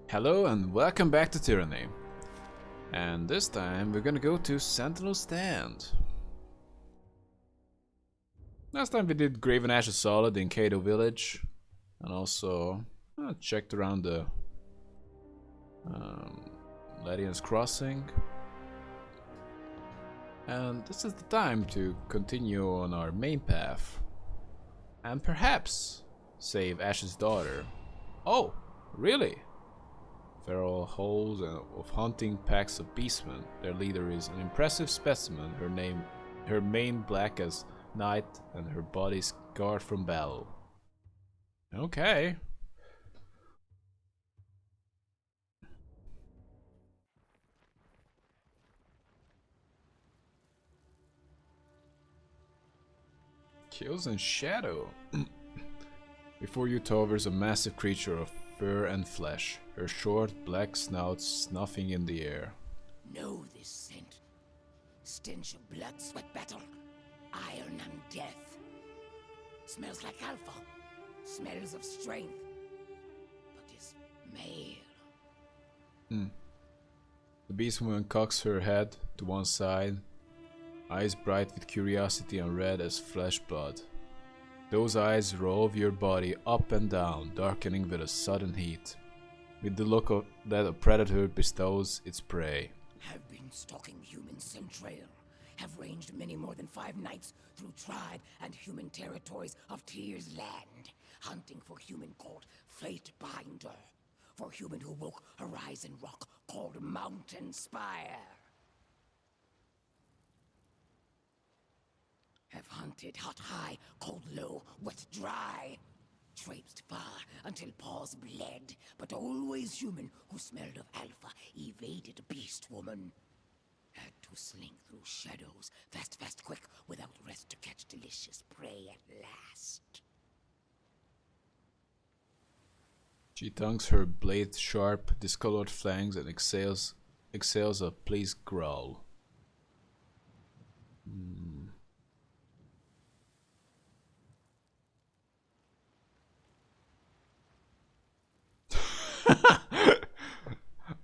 Hello and welcome back to Tyranny. And this time we're gonna go to Sentinel Stand. Last time we did Graven Ashes Solid in Kato Village. And also checked around the Ladian's Crossing. And this is the time to continue on our main path. And perhaps save Ash's daughter. Oh, really? Feral holes of hunting packs of beastmen. Their leader is an impressive specimen. Her mane black as night, and her body scarred from battle. Okay. Kills in shadow. Before you towers a massive creature of fur and flesh, her short black snout snuffing in the air. Know this scent. Stench of blood, sweat, battle, iron and death. Smells like alpha. Smells of strength. But is male. The beastwoman cocks her head to one side, eyes bright with curiosity and red as flesh blood. Those eyes rove your body up and down, darkening with a sudden heat, with the look that a predator bestows its prey. Have been stalking human centrail. Have ranged many more than 5 nights through tribe and human territories of Tyr's land, hunting for human called Fate Binder, for human who woke Horizon Rock called Mountain Spire. Have hunted hot high, cold low, wet dry. Traipsed far until paws bled, but always human who smelled of alpha evaded beast woman. Had to slink through shadows, fast, fast, quick, without rest to catch delicious prey at last. She tongues her blade-sharp, discolored fangs and exhales a pleased growl.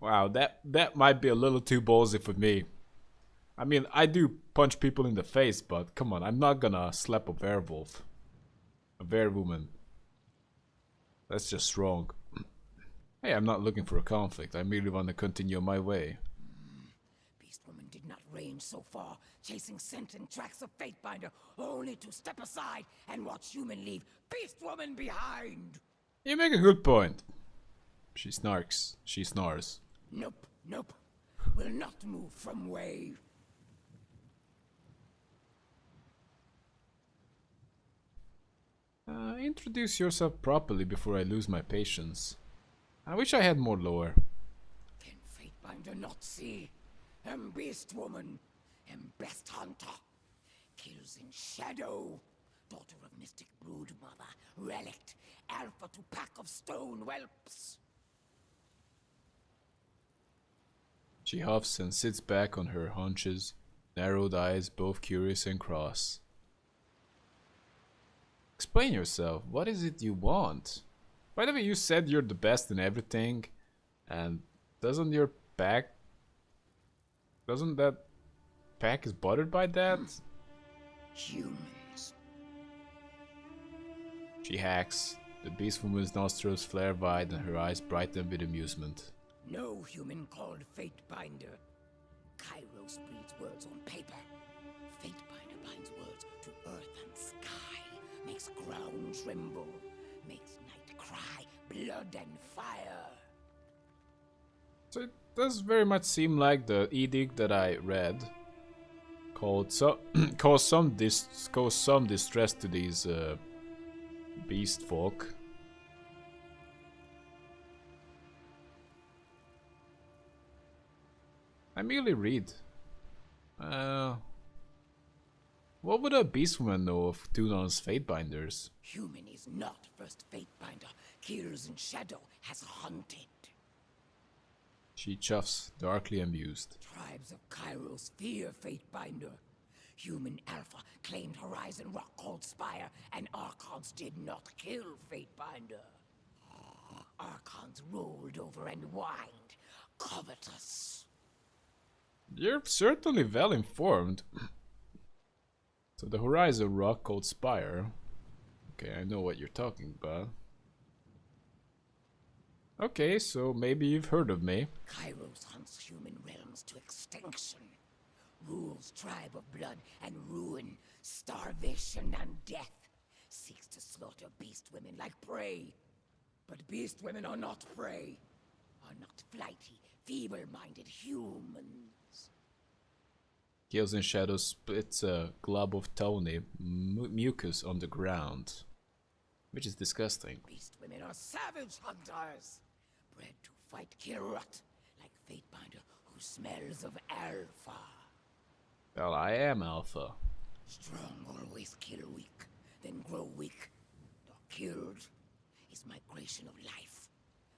Wow, that might be a little too ballsy for me. I mean, I do punch people in the face, but come on, I'm not gonna slap a werewolf. A werewoman. That's just wrong. Hey, I'm not looking for a conflict. I merely want to continue my way. Beast woman did not range so far, chasing scent and tracks of Fatebinder, only to step aside and watch human leave beast woman behind. You make a good point. She snarks. She snores. Nope, nope. Will not move from way. Introduce yourself properly before I lose my patience. I wish I had more lore. Can Fatebinder not see? Beast woman, best hunter, kills in shadow, daughter of mystic brood mother, relict, alpha to pack of stone whelps. She huffs and sits back on her haunches, narrowed eyes both curious and cross. Explain yourself. What is it you want? By the way, you said you're the best in everything, and doesn't that pack is bothered by that? Humans. She hacks. The beastwoman's nostrils flare wide and her eyes brighten with amusement. No human called Fatebinder. Kairos breeds words on paper. Fatebinder binds words to earth and sky, makes ground tremble, makes night cry, blood and fire. So it does very much seem like the edict that I read caused some distress to these beast folk. I merely read. What would a beastwoman know of Tunon's Fatebinders? Human is not first Fatebinder. Kills in shadow has hunted. She chuffs, darkly amused. Tribes of Kairos fear Fatebinder. Human Alpha claimed Horizon Rock called Spire, and Archons did not kill Fatebinder. Archons rolled over and whined, covetous. You're certainly well informed. So the horizon rock called Spire. Okay, I know what you're talking about. Okay, so maybe you've heard of me. Kairos hunts human realms to extinction. Rules tribe of blood and ruin, starvation and death. Seeks to slaughter beast women like prey. But beast women are not prey. Are not flighty, feeble-minded humans. Chaos and Shadow splits a glob of tawny mucus on the ground. Which is disgusting. Beast women are savage hunters. Bred to fight Kirut, like Fatebinder who smells of alpha. Well, I am Alpha. Strong always kill weak, then grow weak. Or killed is migration of life.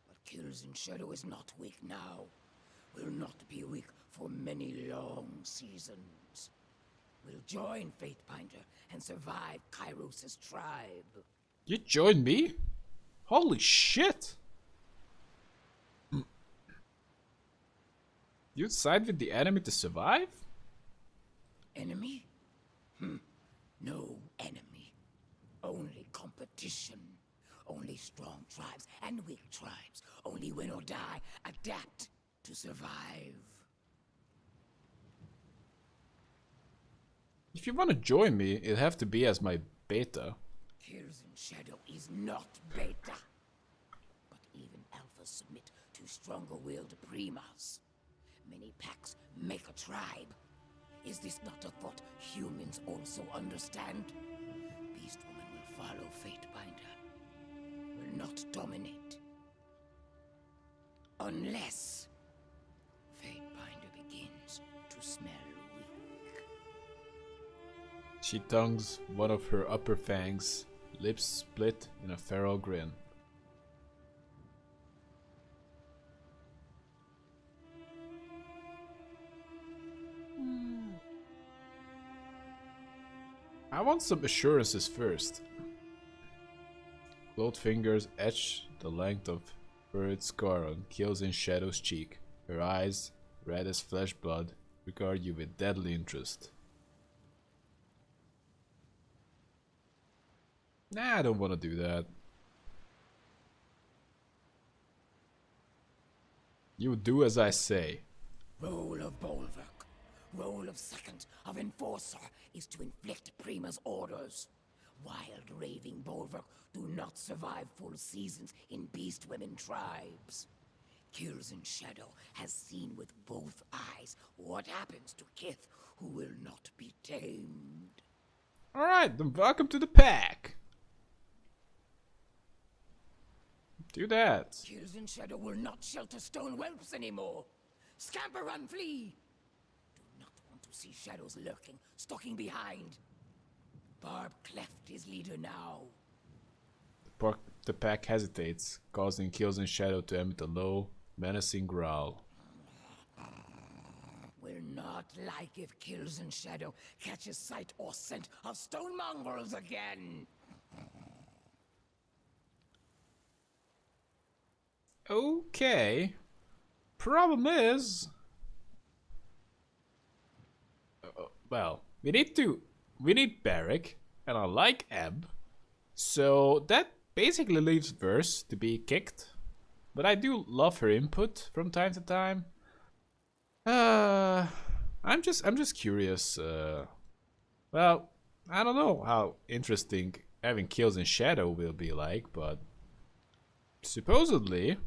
But Kills in Shadow is not weak now. Will not be weak for many long seasons. Will join Fatebinder and survive Kairos' tribe. You joined me? Holy shit! You'd side with the enemy to survive? Enemy? No enemy. Only competition. Only strong tribes and weak tribes. Only win or die. Adapt to survive. If you want to join me, it'd have to be as my beta. Kills in Shadow is not beta. But even alphas submit to stronger-willed primas. Many packs make a tribe. Is this not a thought humans also understand? Beast Woman will follow Fatebinder. Will not dominate. Unless Fatebinder begins to smell weak. She tongues one of her upper fangs, lips split in a feral grin. I want some assurances first. Clothed fingers etch the length of furrowed scar on Kills in Shadow's cheek. Her eyes, red as flesh blood, regard you with deadly interest. Nah, I don't want to do that. You do as I say. Role of Bulwark. Role of second of enforcer is to inflict Prima's orders. Wild raving Bulwark do not survive full seasons in beast women tribes. Kills in Shadow has seen with both eyes what happens to Kith who will not be tamed. Alright, then welcome to the pack. Do that. Kills in Shadow will not shelter stone whelps anymore. Scamper, run, flee! Do not want to see shadows lurking, stalking behind. Barb cleft his leader now. The pack hesitates, causing Kills in Shadow to emit a low, menacing growl. Will not like if Kills in Shadow catches sight or scent of stone mongrels again. Okay. Problem is... well, we need Barrack, and I like Ebb. So that basically leaves Verse to be kicked. But I do love her input from time to time. I'm just curious. Well, I don't know how interesting having Kills in Shadow will be like, but supposedly,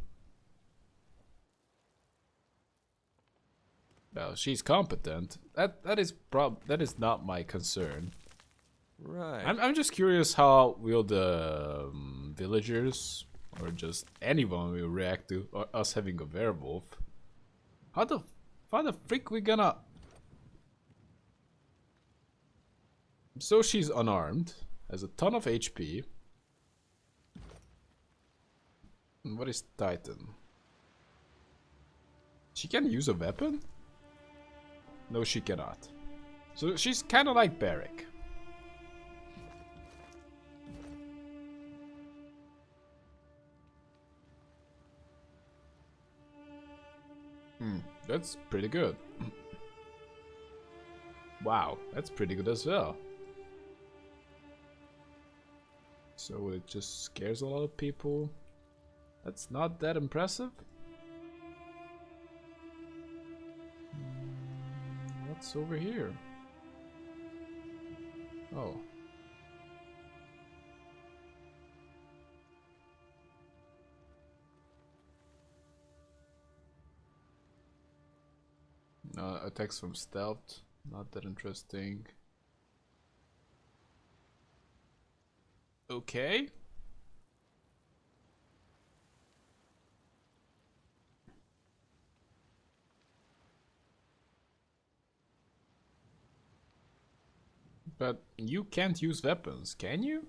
well, she's competent. That is not my concern. Right. I'm just curious how will the villagers or just anyone will react to us having a werewolf. How the frick we gonna? So she's unarmed, has a ton of HP. And what is Titan? She can use a weapon? No, she cannot. So she's kind of like Barrack. That's pretty good. Wow, that's pretty good as well. So it just scares a lot of people. That's not that impressive. What's over here? Oh. Attacks from stealth. Not that interesting. Okay. But you can't use weapons, can you?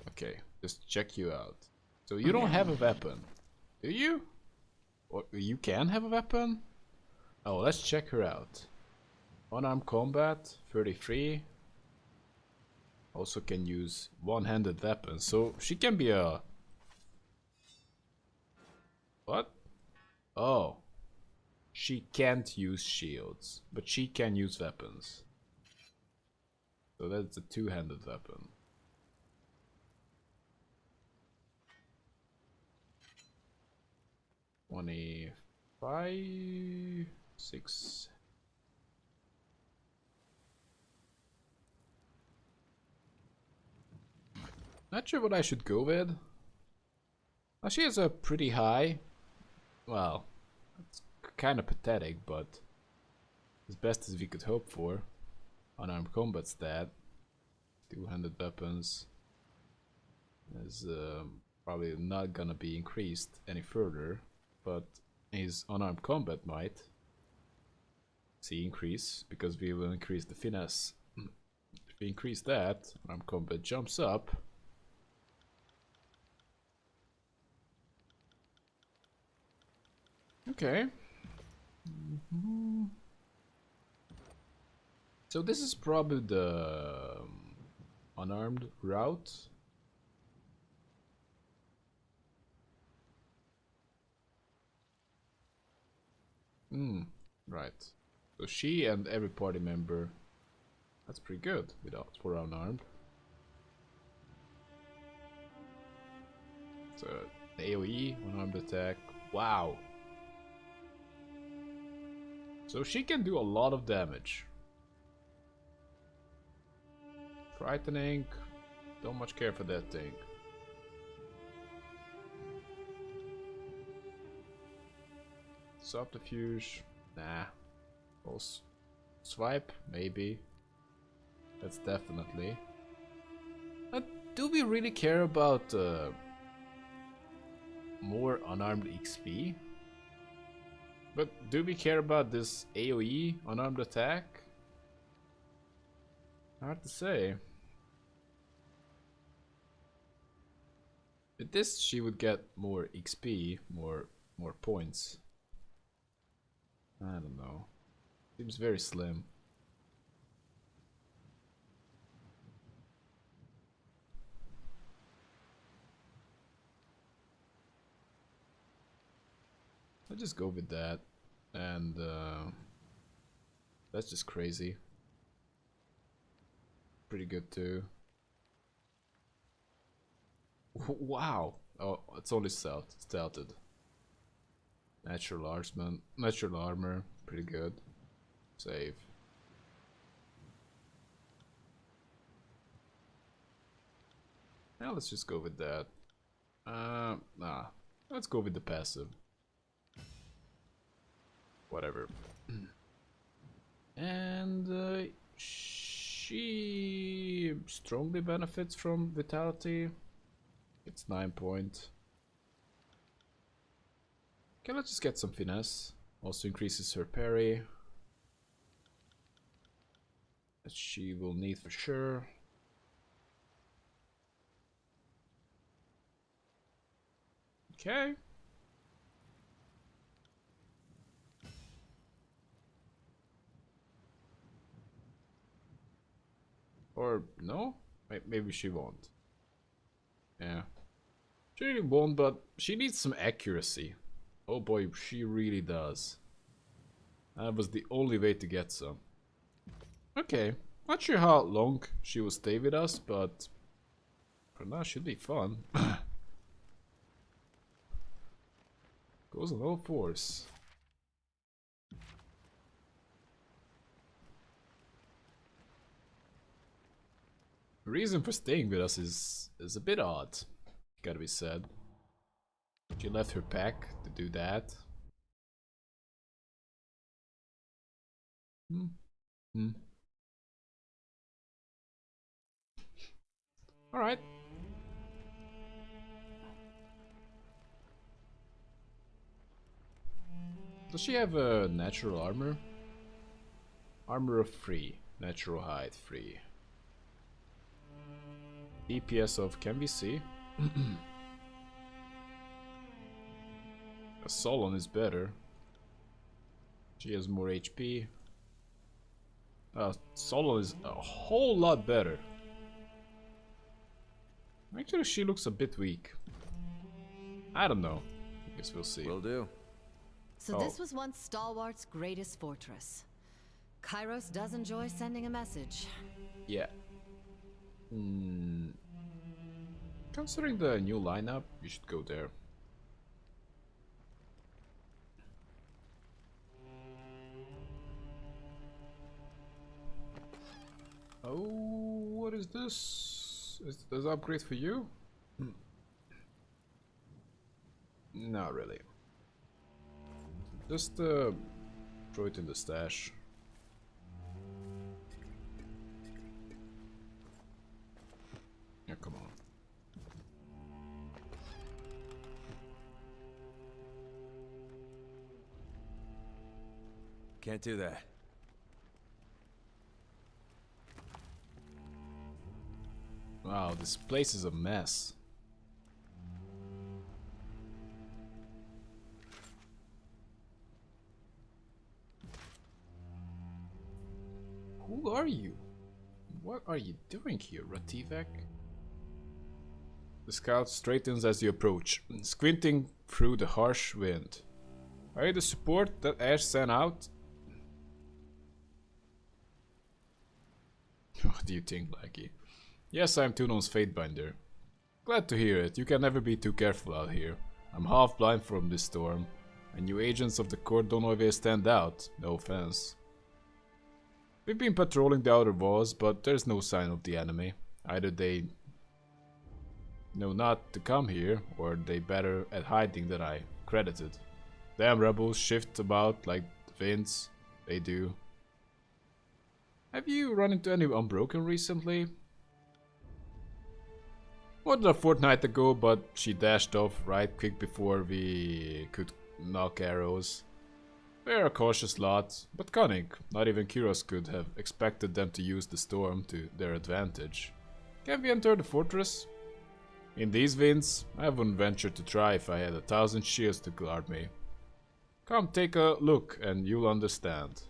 Okay, just check you out. So you don't have a weapon, do you? Or you can have a weapon? Oh, let's check her out. Unarmed combat, 33. Also can use one-handed weapons, so she can be a... What? Oh. She can't use shields, but she can use weapons. So that's a two-handed weapon. $25, 6. Not sure what I should go with. Now she has a pretty high. Well, it's kind of pathetic, but as best as we could hope for. Unarmed combat stat. Two-handed weapons is probably not gonna be increased any further, but his unarmed combat might see increase because we will increase the finesse. If we increase that, unarmed combat jumps up. Okay. So this is probably the unarmed route. Right. So she and every party member. That's pretty good without for unarmed. So AoE, unarmed attack. Wow. So she can do a lot of damage. Frightening. Don't much care for that thing. Subterfuge. Nah. Pulse swipe, maybe. That's definitely. Do we really care about more unarmed XP? But do we care about this AoE unarmed attack? Hard to say. With this she would get more XP, more points. I don't know. Seems very slim. I'll just go with that. And that's just crazy. Pretty good too. Wow. Oh, it's only stealthed. Natural armor, pretty good. Save. Now let's just go with that. Nah. Let's go with the passive. Whatever. And she strongly benefits from vitality. It's 9 point. Okay, let's just get some finesse. Also increases her parry. That she will need for sure. Okay. Or no? Maybe she won't. Yeah. She really won't, but she needs some accuracy. Oh boy, she really does. That was the only way to get some. Okay. Not sure how long she will stay with us, but for now should be fun. Goes on all fours. The reason for staying with us is a bit odd, gotta be said. She left her pack to do that. Hmm. Alright. Does she have a natural armor? Armor of 3. Natural height 3. DPS of can we see? A Solon is better. She has more HP. Solon is a whole lot better. Actually, she looks a bit weak. I don't know. I guess we'll see. Will do. So this was once Stalwart's greatest fortress. Kairos does enjoy sending a message. Yeah. Considering the new lineup, you should go there. Oh, what is this? Is this upgrade for you? Not really. Just throw it in the stash. Yeah, come on. Can't do that. Wow, this place is a mess. Who are you? What are you doing here, Rativek? The scout straightens as you approach, squinting through the harsh wind. Are you the support that Ash sent out? What do you think, Lackey? Yes, I'm Tunon's Fatebinder. Glad to hear it. You can never be too careful out here. I'm half blind from this storm, and you agents of the court don't always stand out. No offense. We've been patrolling the outer walls, but there's no sign of the enemy. Either they know not to come here, or they better at hiding than I credited. Damn rebels shift about like the winds. They do. Have you run into any Unbroken recently? More than a fortnight ago, but she dashed off right quick before we could knock arrows. They're a cautious lot, but cunning. Not even Kyros could have expected them to use the storm to their advantage. Can we enter the fortress? In these winds, I wouldn't venture to try if I had 1,000 shields to guard me. Come take a look and you'll understand.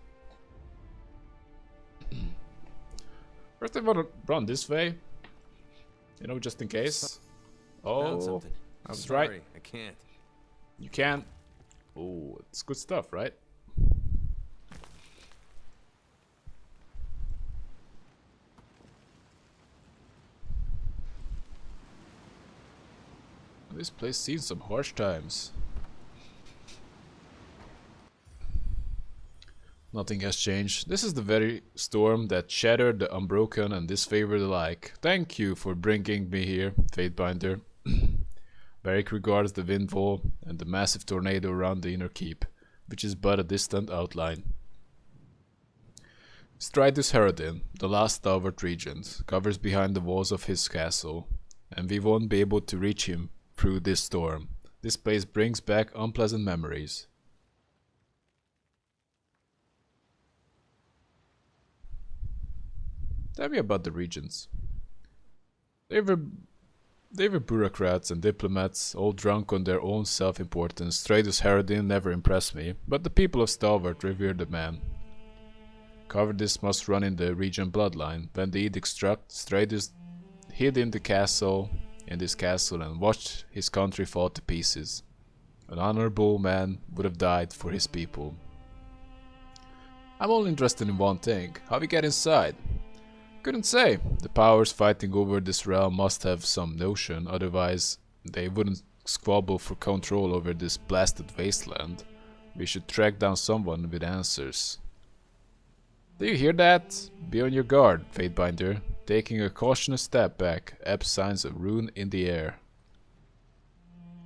First I want to run this way. You know, just in case. Found Oh, something. I was Sorry, right. I can't. You can. Oh, it's good stuff, right? This place seen some harsh times. Nothing has changed. This is the very storm that shattered the Unbroken and disfavored alike. Thank you for bringing me here, Fatebinder. Barrack regards the windfall and the massive tornado around the inner keep, which is but a distant outline. Stridus Herodin, the last stalwart regent, covers behind the walls of his castle, and we won't be able to reach him through this storm. This place brings back unpleasant memories. Tell me about the regents. They were bureaucrats and diplomats, all drunk on their own self-importance. Stridus Herodin never impressed me, but the people of Stalwart revere the man. Cowardice must run in the regent bloodline. When the edict struck, Stridus hid in the castle in this castle and watched his country fall to pieces. An honorable man would have died for his people. I'm only interested in one thing. How we get inside? Couldn't say. The powers fighting over this realm must have some notion, otherwise they wouldn't squabble for control over this blasted wasteland. We should track down someone with answers. Do you hear that? Be on your guard, Fatebinder. Taking a cautious step back, Ebb signs a rune in the air.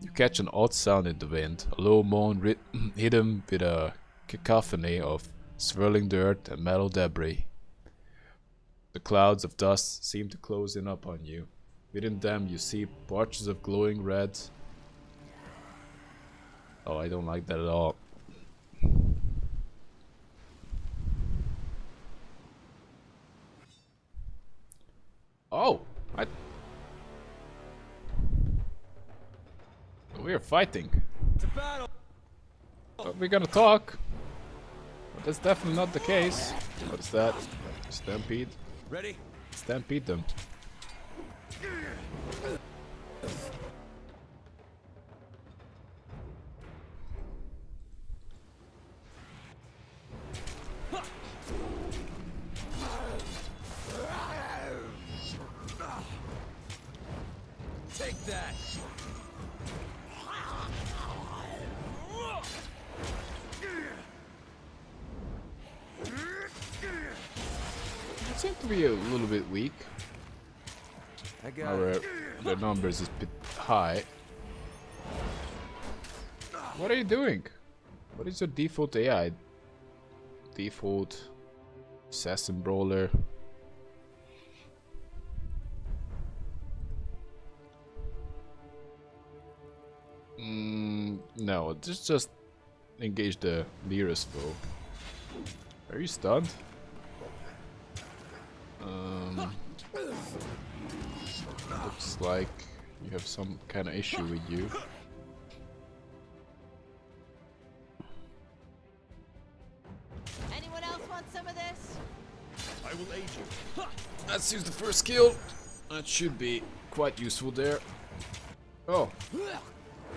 You catch an odd sound in the wind, a low moan hidden with a cacophony of swirling dirt and metal debris. The clouds of dust seem to close in upon you. Within them you see patches of glowing red. Oh, I don't like that at all. Oh! We are fighting. It's a battle. But we're gonna talk. But that's definitely not the case. What is that? Stampede? Ready? Stampede them. Take that. It seems to be a little bit weak. I got Our it. the numbers is a bit high. What are you doing? What is your default AI? Default assassin brawler. No, just engage the nearest foe. Are you stunned? Looks like you have some kind of issue with you. Anyone else want some of this? I will aid you. Let's use the first skill. That should be quite useful there. Oh,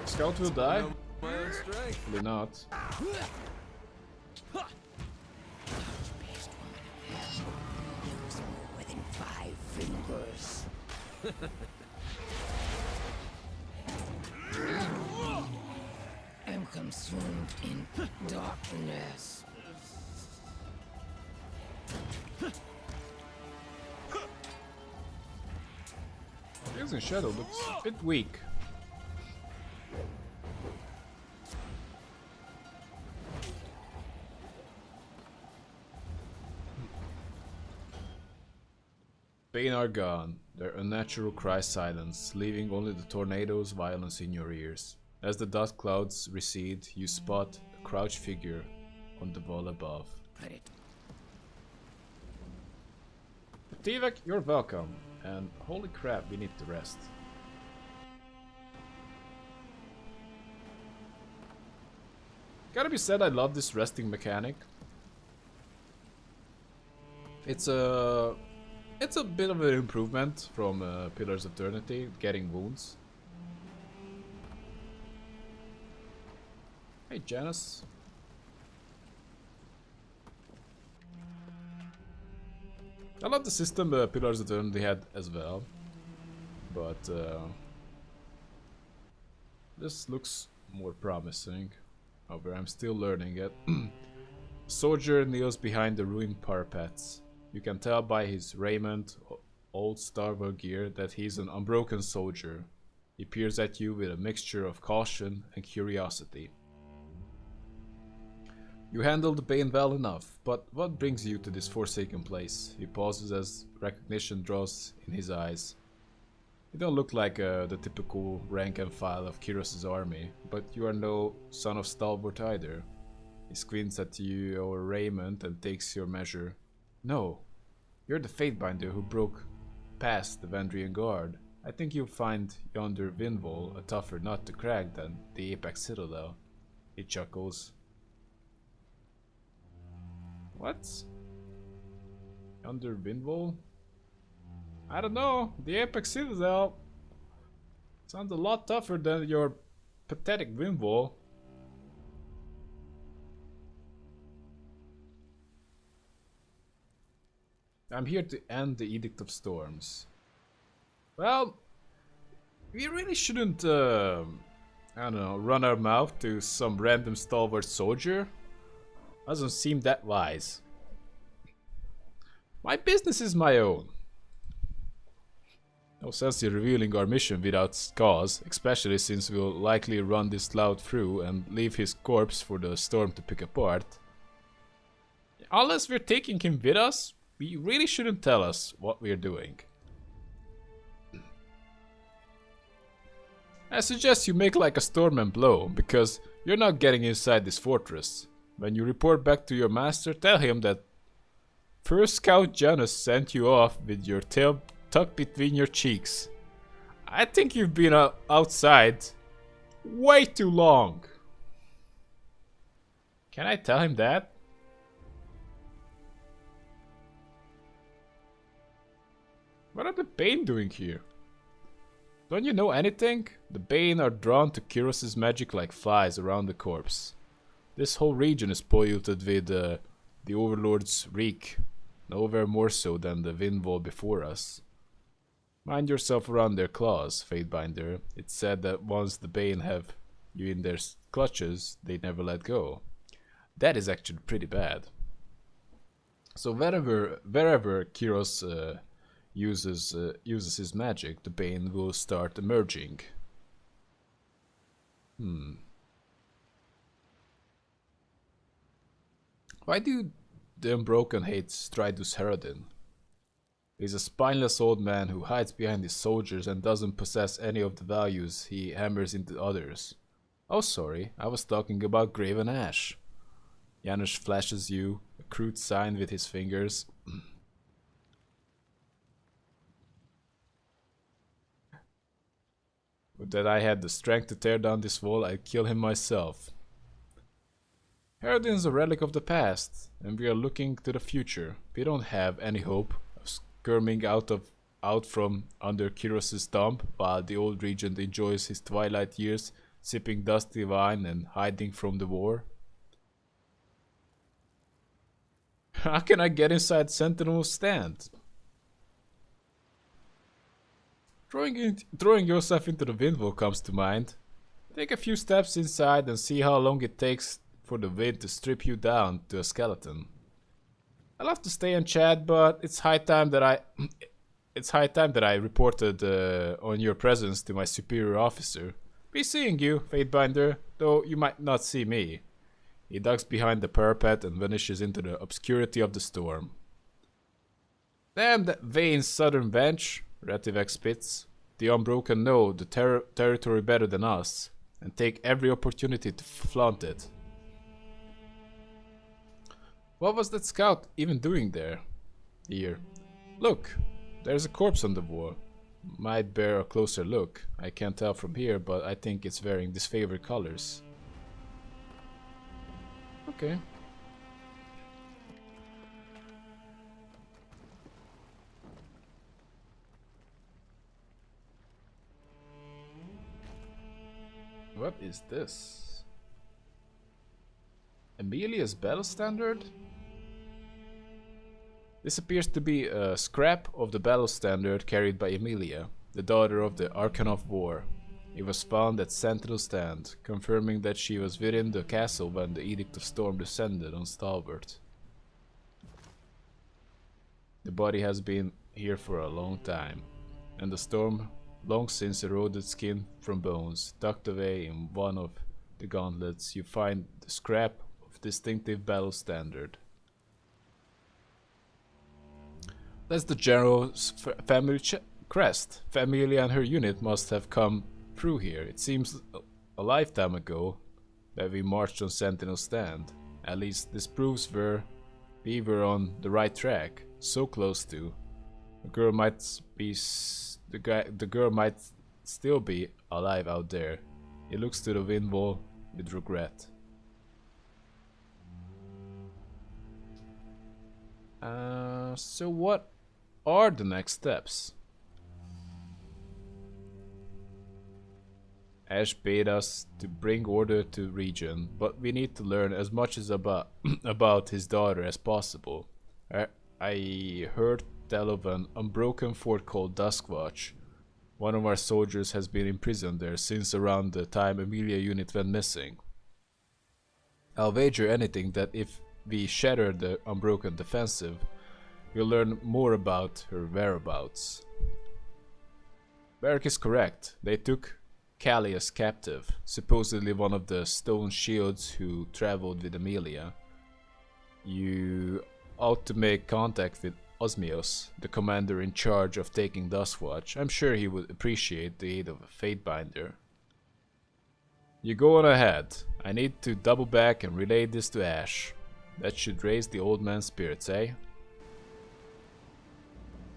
Scout will die? My own strength. Probably not. Best woman use more than 5 fingers. I'm consumed in darkness. Using Shadow looks a bit weak. Bane are gone, their unnatural cries silence, leaving only the tornado's violence in your ears. As the dust clouds recede, you spot a crouched figure on the wall above. Put it. Tivek, you're welcome, and holy crap, we need to rest. Gotta be said, I love this resting mechanic. It's a bit of an improvement from Pillars of Eternity, getting wounds. Hey Janice. I love the system Pillars of Eternity had as well, but this looks more promising. However, I'm still learning it. Soldier kneels behind the ruined parapets. You can tell by his raiment, old Star Wars gear, that he's an unbroken soldier. He peers at you with a mixture of caution and curiosity. You handled Bane well enough, but what brings you to this forsaken place? He pauses as recognition draws in his eyes. You don't look like the typical rank and file of Kyros's army, but you are no son of Stalwart either. He squints at your raiment and takes your measure. No, you're the Fatebinder who broke past the Vendrian Guard. I think you'll find yonder Windwall a tougher nut to crack than the Apex Citadel. He chuckles. What? Yonder Windwall? I don't know. The Apex Citadel. Sounds a lot tougher than your pathetic wind wall. I'm here to end the Edict of Storms. Well, we really shouldn't, I don't know, run our mouth to some random stalwart soldier. Doesn't seem that wise. My business is my own. No sense in revealing our mission without cause, especially since we'll likely run this cloud through and leave his corpse for the storm to pick apart. Unless we're taking him with us, we really shouldn't tell us what we're doing. I suggest you make like a storm and blow, because you're not getting inside this fortress. When you report back to your master, tell him that First Scout Janus sent you off with your tail tucked between your cheeks. I think you've been outside way too long. Can I tell him that? What are the Bane doing here? Don't you know anything? The Bane are drawn to Kyros's magic like flies around the corpse. This whole region is polluted with the Overlord's reek, nowhere more so than the wind wall before us. Mind yourself around their claws, Fatebinder. It's said that once the Bane have you in their clutches, they never let go. That is actually pretty bad. So wherever Kyros uses his magic, the Bane will start emerging. Why do the Unbroken hate Stridus Herodin? He's a spineless old man who hides behind his soldiers and doesn't possess any of the values he hammers into others. Oh sorry, I was talking about Graven Ash. Janusz flashes you a crude sign with his fingers. If that I had the strength to tear down this wall, I'd kill him myself. Herodin's a relic of the past, and we are looking to the future. We don't have any hope of skirming out from under Kyros's thumb while the old regent enjoys his twilight years, sipping dusty wine and hiding from the war. How can I get inside Sentinel's stand? Throwing yourself into the windmill comes to mind. Take a few steps inside and see how long it takes for the wind to strip you down to a skeleton. I love to stay and chat, but it's high time that I reported on your presence to my superior officer. Be seeing you, Fatebinder, though you might not see me. He ducks behind the parapet and vanishes into the obscurity of the storm. Damn that vain southern wench, Retivek spits. The Unbroken know the territory better than us, and take every opportunity to flaunt it. What was that scout even doing there? Here. Look, there's a corpse on the wall. Might bear a closer look. I can't tell from here, but I think it's wearing disfavored colors. Okay. What is this? Emilia's battle standard? This appears to be a scrap of the battle standard carried by Emilia, the daughter of the Archon of War. It was found at Sentinel Stand, confirming that she was within the castle when the Edict of Storm descended on Stalwart. The body has been here for a long time, and the storm long since eroded skin from bones. Tucked away in one of the gauntlets, you find the scrap of distinctive battle standard. That's the general's family crest. Familia and her unit must have come through here. It seems a lifetime ago that we marched on Sentinel Stand. At least this proves we were on the right track. So close to. The girl might still be alive out there. He looks to the wind wall with regret. So what are the next steps? Ash bade us to bring order to region, but we need to learn as much as about about his daughter as possible. I heard tell of an unbroken fort called Duskwatch. One of our soldiers has been imprisoned there since around the time Emilia unit went missing. I'll wager anything that if we shatter the unbroken defensive, we'll learn more about her whereabouts. Barrack is correct. They took Callie as captive, supposedly one of the stone shields who traveled with Emilia. You ought to make contact with Osmios, the commander in charge of taking Duskwatch. I'm sure he would appreciate the aid of a Fatebinder. You go on ahead. I need to double back and relay this to Ash. That should raise the old man's spirits, eh?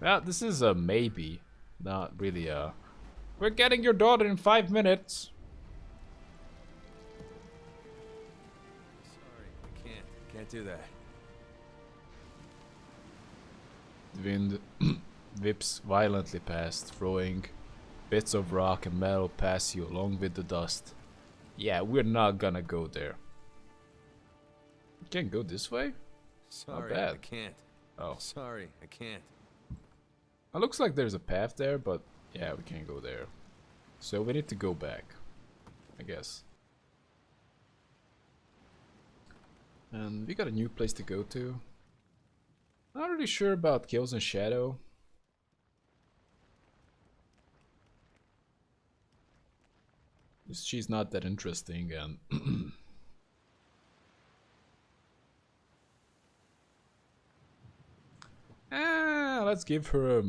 Well, this is a maybe, not really a... We're getting your daughter in 5 minutes. Sorry, I can't. Can't do that. The wind whips violently past, throwing bits of rock and metal past you along with the dust. Yeah, we're not gonna go there. We can't go this way? Sorry, bad. I can't. Oh. Sorry, I can't. It looks like there's a path there, but yeah, we can't go there. So we need to go back, I guess. And we got a new place to go to. Not really sure about Kills and Shadow. She's not that interesting, and let's give her a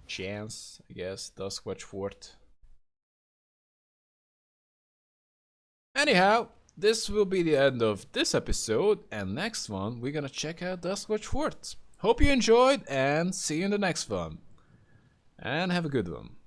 chance, I guess. Duskwatch Fort. Anyhow, this will be the end of this episode, and next one we're gonna check out Duskwatch Fort. Hope you enjoyed, and see you in the next one. And have a good one.